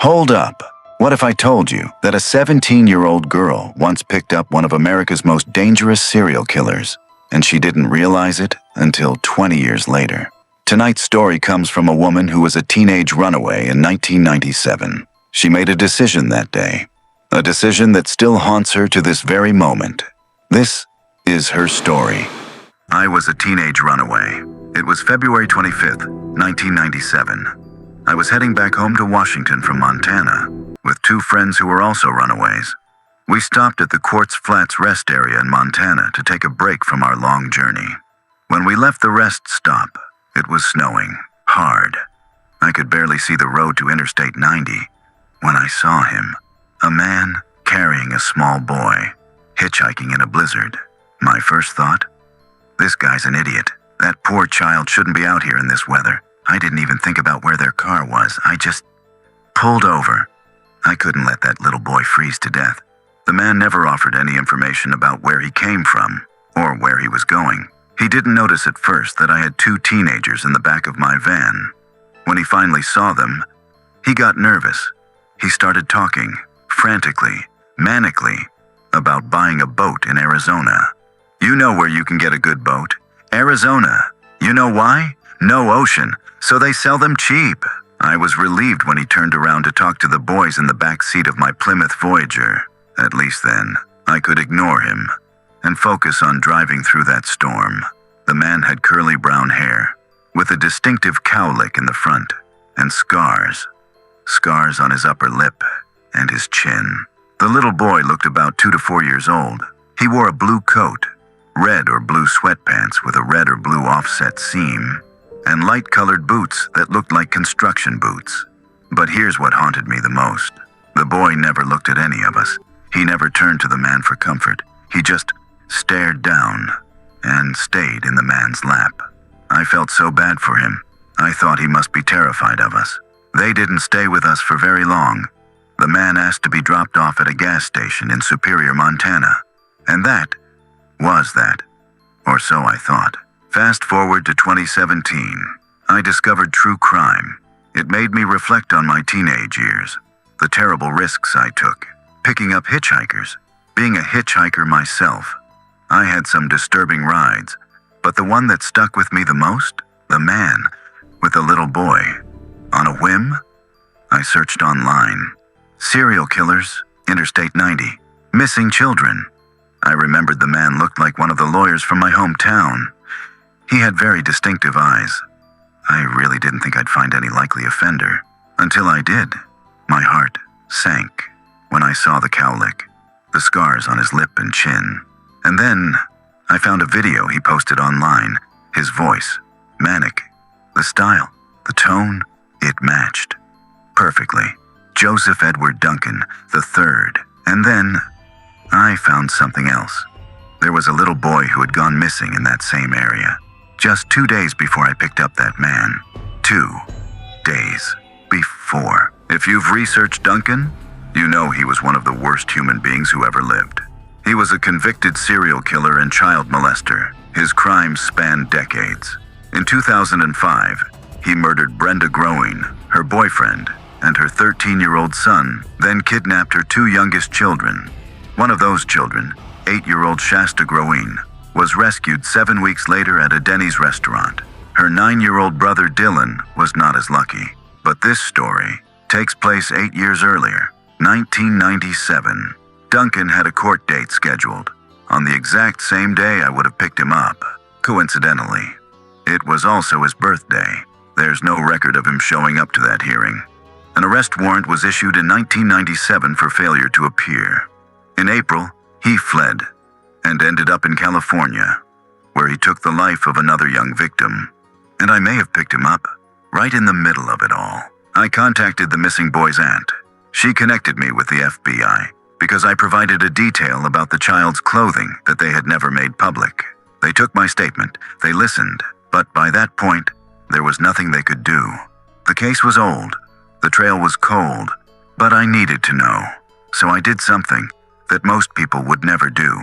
Hold up. What if I told you that a 17-year-old girl once picked up one of America's most dangerous serial killers, and she didn't realize it until 20 years later? Tonight's story comes from a woman who was a teenage runaway in 1997. She made a decision that day, a decision that still haunts her to this very moment. This is her story. I was a teenage runaway. It was February 25th, 1997. I was heading back home to Washington from Montana with two friends who were also runaways. We stopped at the Quartz Flats rest area in Montana to take a break from our long journey. When we left the rest stop, it was snowing hard. I could barely see the road to Interstate 90 when I saw him, a man carrying a small boy, hitchhiking in a blizzard. My first thought, this guy's an idiot. That poor child shouldn't be out here in this weather. I didn't even think about where their car was. I just pulled over. I couldn't let that little boy freeze to death. The man never offered any information about where he came from or where he was going. He didn't notice at first that I had two teenagers in the back of my van. When he finally saw them, he got nervous. He started talking, frantically, manically, about buying a boat in Arizona. You know where you can get a good boat. Arizona. You know why? No ocean, so they sell them cheap. I was relieved when he turned around to talk to the boys in the back seat of my Plymouth Voyager. At least then, I could ignore him and focus on driving through that storm. The man had curly brown hair, with a distinctive cowlick in the front, and scars on his upper lip and his chin. The little boy looked about 2 to 4 years old. He wore a blue coat, red or blue sweatpants with a red or blue offset seam, and light-colored boots that looked like construction boots. But here's what haunted me the most. The boy never looked at any of us. He never turned to the man for comfort. He just stared down and stayed in the man's lap. I felt so bad for him. I thought he must be terrified of us. They didn't stay with us for very long. The man asked to be dropped off at a gas station in Superior, Montana. And that was that. Or so I thought. Fast forward to 2017. I discovered true crime. It made me reflect on my teenage years, the terrible risks I took, picking up hitchhikers, being a hitchhiker myself. I had some disturbing rides, but the one that stuck with me the most, the man with the little boy. On a whim, I searched online. Serial killers, Interstate 90, missing children. I remembered the man looked like one of the lawyers from my hometown. He had very distinctive eyes. I really didn't think I'd find any likely offender. Until I did. My heart sank when I saw the cowlick, the scars on his lip and chin. And then I found a video he posted online. His voice, manic. The style, the tone, it matched perfectly. Joseph Edward Duncan, the third. And then I found something else. There was a little boy who had gone missing in that same area. Just 2 days before I picked up that man. 2 days before. If you've researched Duncan, you know he was one of the worst human beings who ever lived. He was a convicted serial killer and child molester. His crimes spanned decades. In 2005, he murdered Brenda Growing, her boyfriend, and her 13-year-old son, then kidnapped her 2 youngest children. One of those children, 8-year-old Shasta Growing, was rescued 7 weeks later at a Denny's restaurant. Her 9-year-old brother Dylan was not as lucky. But this story takes place 8 years earlier, 1997. Duncan had a court date scheduled on the exact same day I would have picked him up. Coincidentally, it was also his birthday. There's no record of him showing up to that hearing. An arrest warrant was issued in 1997 for failure to appear. In April, he fled and ended up in California, where he took the life of another young victim. And I may have picked him up right in the middle of it all. I contacted the missing boy's aunt. She connected me with the FBI because I provided a detail about the child's clothing that they had never made public. They took my statement, they listened, but by that point, there was nothing they could do. The case was old, the trail was cold, but I needed to know. So I did something that most people would never do.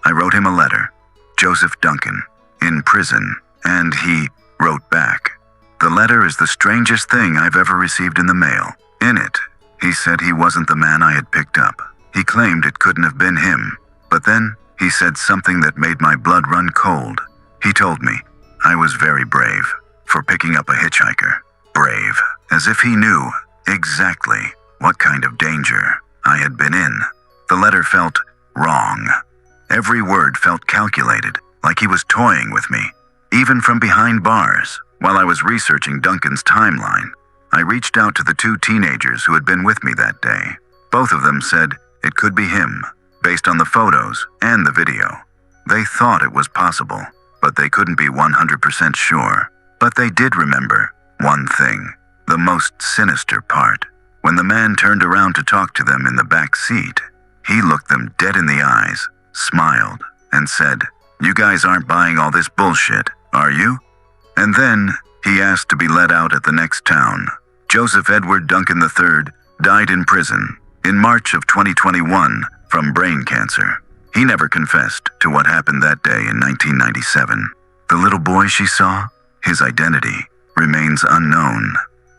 I wrote him a letter, Joseph Duncan, in prison, and he wrote back. The letter is the strangest thing I've ever received in the mail. In it, He said he wasn't the man I had picked up. He claimed it couldn't have been him. But then, he said something that made my blood run cold. He told me I was very brave for picking up a hitchhiker. Brave, as if he knew exactly what kind of danger I had been in. The letter felt wrong. Every word felt calculated, like he was toying with me. Even from behind bars, while I was researching Duncan's timeline, I reached out to the two teenagers who had been with me that day. Both of them said it could be him, based on the photos and the video. They thought it was possible, but they couldn't be 100% sure. But they did remember one thing, the most sinister part. When the man turned around to talk to them in the back seat, he looked them dead in the eyes, smiled, and said, "You guys aren't buying all this bullshit, are you?" And then he asked to be let out at the next town. Joseph Edward Duncan III died in prison in March of 2021 from brain cancer. He never confessed to what happened that day in 1997. The little boy she saw, his identity remains unknown.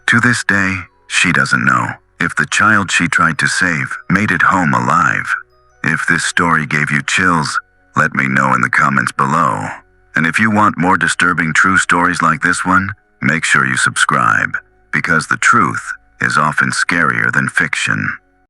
To this day, she doesn't know if the child she tried to save made it home alive. If this story gave you chills, let me know in the comments below. And if you want more disturbing true stories like this one, make sure you subscribe, because the truth is often scarier than fiction.